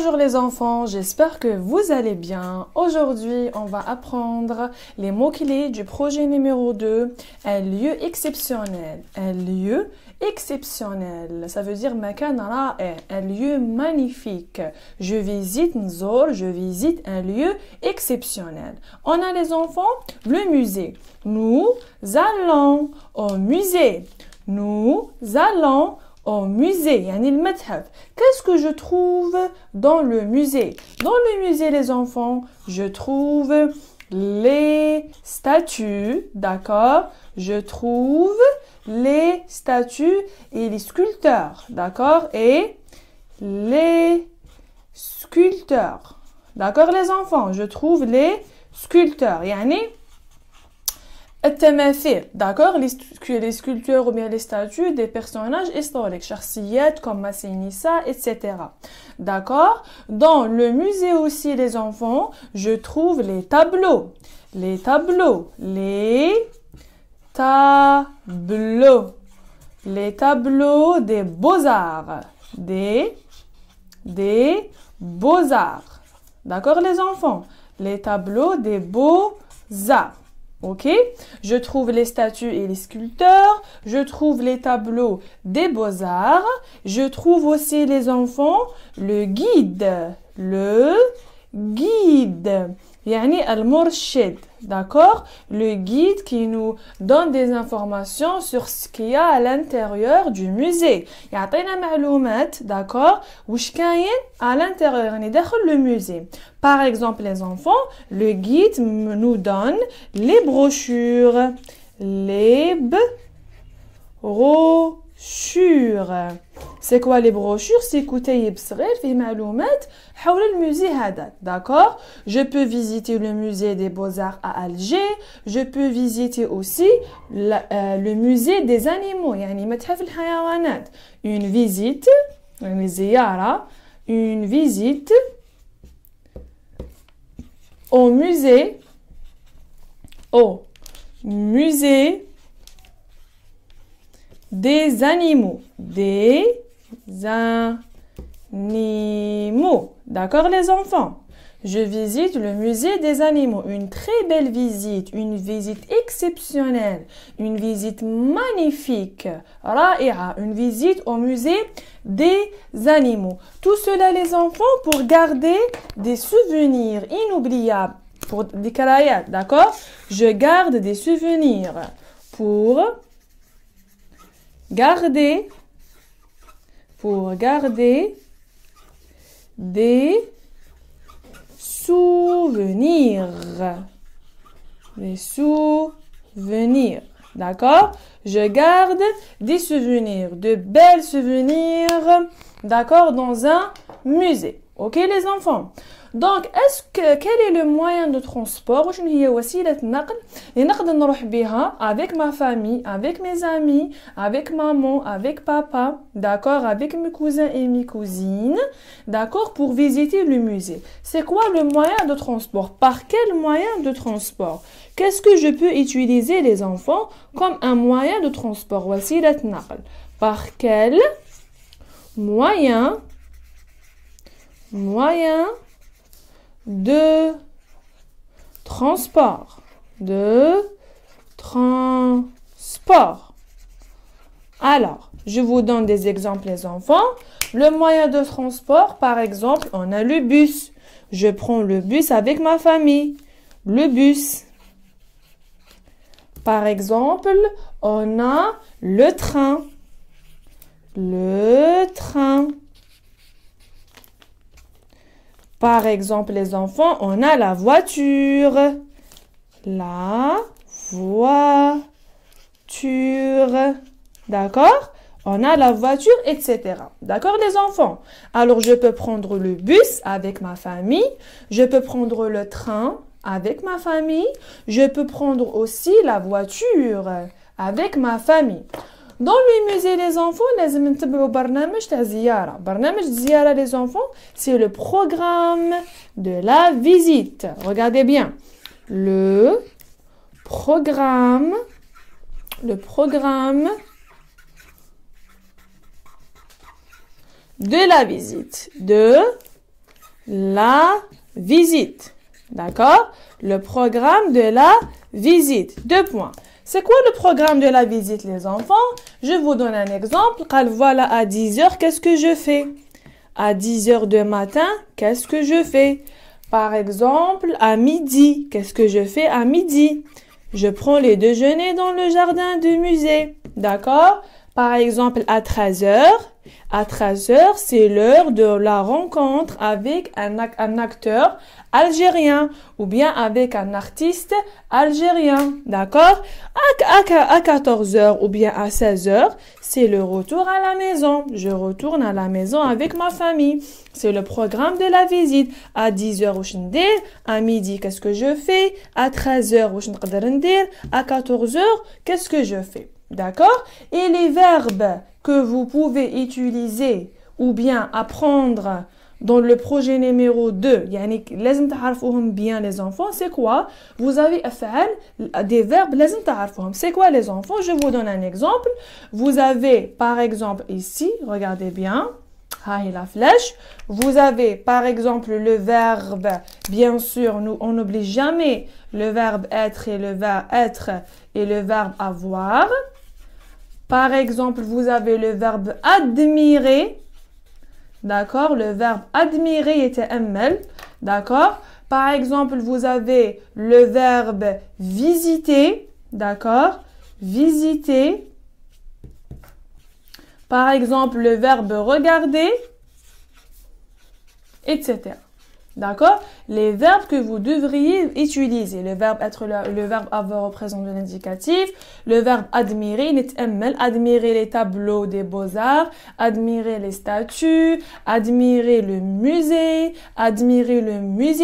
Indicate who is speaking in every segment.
Speaker 1: Bonjour les enfants, j'espère que vous allez bien. Aujourd'hui, on va apprendre les mots-clés du projet numéro 2, un lieu exceptionnel. Un lieu exceptionnel, ça veut dire makan ra'i, un lieu magnifique. Je visite un lieu exceptionnel. On a les enfants, le musée. Nous allons au musée. Nous allons au musée, yani le متحف. Qu'est-ce que je trouve dans le musée? Dans le musée, les enfants, je trouve les statues, d'accord? Je trouve les statues et les sculpteurs, d'accord? Et les sculpteurs, d'accord les enfants? Je trouve les sculpteurs, yani التماثيل, d'accord, les sculptures ou bien les statues des personnages historiques, شخصيات comme Massinissa, etc. D'accord? Dans le musée aussi, les enfants, je trouve les tableaux. Les tableaux. Les tableaux. Les tableaux des beaux-arts. Des beaux-arts. D'accord, les enfants? Les tableaux des beaux-arts. Ok, je trouve les statues et les sculpteurs, je trouve les tableaux des beaux-arts, je trouve aussi les enfants, le guide, yani al-murshid, d'accord? Le guide qui nous donne des informations sur ce qu'il y a à l'intérieur du musée. يعطينا معلومات, d'accord? وش كاين à l'intérieur, يعني داخل le musée. Par exemple, les enfants, le guide nous donne les brochures. Les brochures. C'est quoi les brochures? C'est كتيب صغير فيه معلومات حول الموزي هذا, d'accord? Je peux visiter le musée des Beaux-Arts à Alger. Je peux visiter aussi le musée des animaux, يعني متحف الحيوانات. Une visite, يعني زيارة, une visite au musée des animaux. Des animaux. D'accord les enfants? Je visite le musée des animaux. Une très belle visite, une visite exceptionnelle, une visite magnifique. رائعة, une visite au musée des animaux. Tout cela les enfants pour garder des souvenirs inoubliables. Pour des karayat, d'accord? Je garde des souvenirs. Pour garder des souvenirs. Des souvenirs. D'accord? Je garde des souvenirs, de belles souvenirs, d'accord, dans un musée. Ok les enfants? Donc, quel est le moyen de transport وشنو هي وسيلة النقل اللي نقدر نروح بها avec ma famille, avec mes amis, avec maman, avec papa, d'accord, avec mes cousins et mes cousines, d'accord, pour visiter le musée. C'est quoi le moyen de transport? Par quel moyen de transport? Qu'est-ce que je peux utiliser les enfants comme un moyen de transport? وسيلة نقل. Par quel moyen de transport. Alors, je vous donne des exemples les enfants. Le moyen de transport, par exemple, on a le bus. Je prends le bus avec ma famille. Le bus. Par exemple, on a le train. Le train. Par exemple, les enfants, on a la voiture. La voiture. D'accord? On a la voiture, etc. D'accord, les enfants? Alors, je peux prendre le bus avec ma famille. Je peux prendre le train avec ma famille. Je peux prendre aussi la voiture avec ma famille. Dans le musée des enfants, لازم نتبعوا برنامج تاع زيارة. برنامج زيارة les enfants, c'est le programme de la visite. Regardez bien. Le programme de la visite. De la visite. D'accord? Le programme de la visite. 2 points. C'est quoi le programme de la visite, les enfants? Je vous donne un exemple. Voilà, à 10 heures, qu'est-ce que je fais? À 10 heures de matin, qu'est-ce que je fais? Par exemple, à midi, qu'est-ce que je fais à midi? Je prends les déjeuners dans le jardin du musée. D'accord? Par exemple, à 13 heures. À 13 heures, c'est l'heure de la rencontre avec un acteur algérien ou bien avec un artiste algérien. D'accord? À 14 heures ou bien à 16 heures, c'est le retour à la maison. Je retourne à la maison avec ma famille. C'est le programme de la visite. À 10 heures, à midi, qu'est-ce que je fais? À 13 heures, à 14 heures, qu'est-ce que je fais? D'accord? Et les verbes que vous pouvez utiliser ou bien apprendre dans le projet numéro 2, يعني لازم تعرفوهم bien les enfants, c'est quoi? Vous avez أفعال, des verbes لازم تعرفوهم. C'est quoi les enfants? Je vous donne un exemple. Vous avez par exemple ici, regardez bien, la flèche. Vous avez par exemple le verbe, bien sûr, on n'oublie jamais le verbe être et le verbe avoir. Par exemple, vous avez le verbe admirer. D'accord? Le verbe admirer était ML. D'accord? Par exemple, vous avez le verbe visiter. D'accord? Visiter. Par exemple, le verbe regarder, etc. D'accord? Les verbes que vous devriez utiliser. Le verbe être, le verbe avoir représente l'indicatif. Le verbe admirer, admirer les tableaux des beaux-arts, admirer les statues, admirer le musée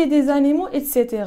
Speaker 1: des animaux, etc.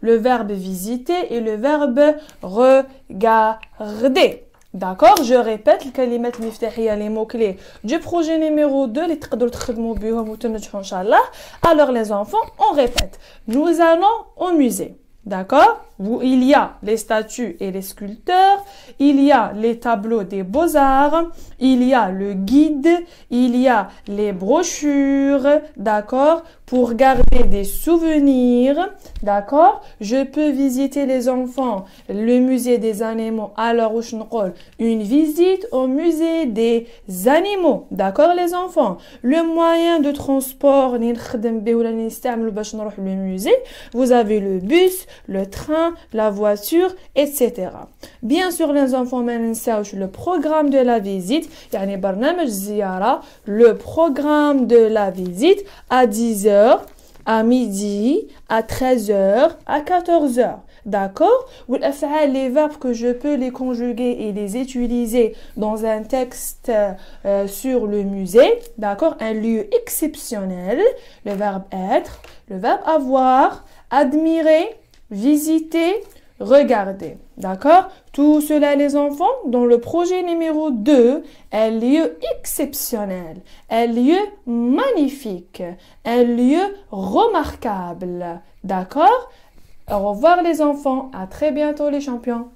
Speaker 1: Le verbe visiter et le verbe regarder. D'accord? Je répète الكلمات المفتاحية les mots-clés du projet numéro 2 اللي تقدروا تخدموا بهم وتنجحوا إن شاء الله. Alors les enfants, on répète. Nous allons au musée. D'accord? Il y a les statues et les sculpteurs, il y a les tableaux des beaux-arts, il y a le guide, il y a les brochures, d'accord? Pour garder des souvenirs, d'accord? Je peux visiter les enfants, le musée des animaux. Alors, une visite au musée des animaux, d'accord les enfants? Le moyen de transport, le musée, vous avez le bus, le train, la voiture, etc. Bien sûr, les enfants, le programme de la visite, le programme de la visite à 10 heures, à midi, à 13 heures, à 14 heures. D'accord? Les verbes que je peux les conjuguer et les utiliser dans un texte sur le musée. D'accord? Un lieu exceptionnel. Le verbe être, le verbe avoir, admirer, visiter, regarder. D'accord? Tout cela, les enfants, dans le projet numéro 2, un lieu exceptionnel, un lieu magnifique, un lieu remarquable. D'accord? Au revoir les enfants, à très bientôt les champions.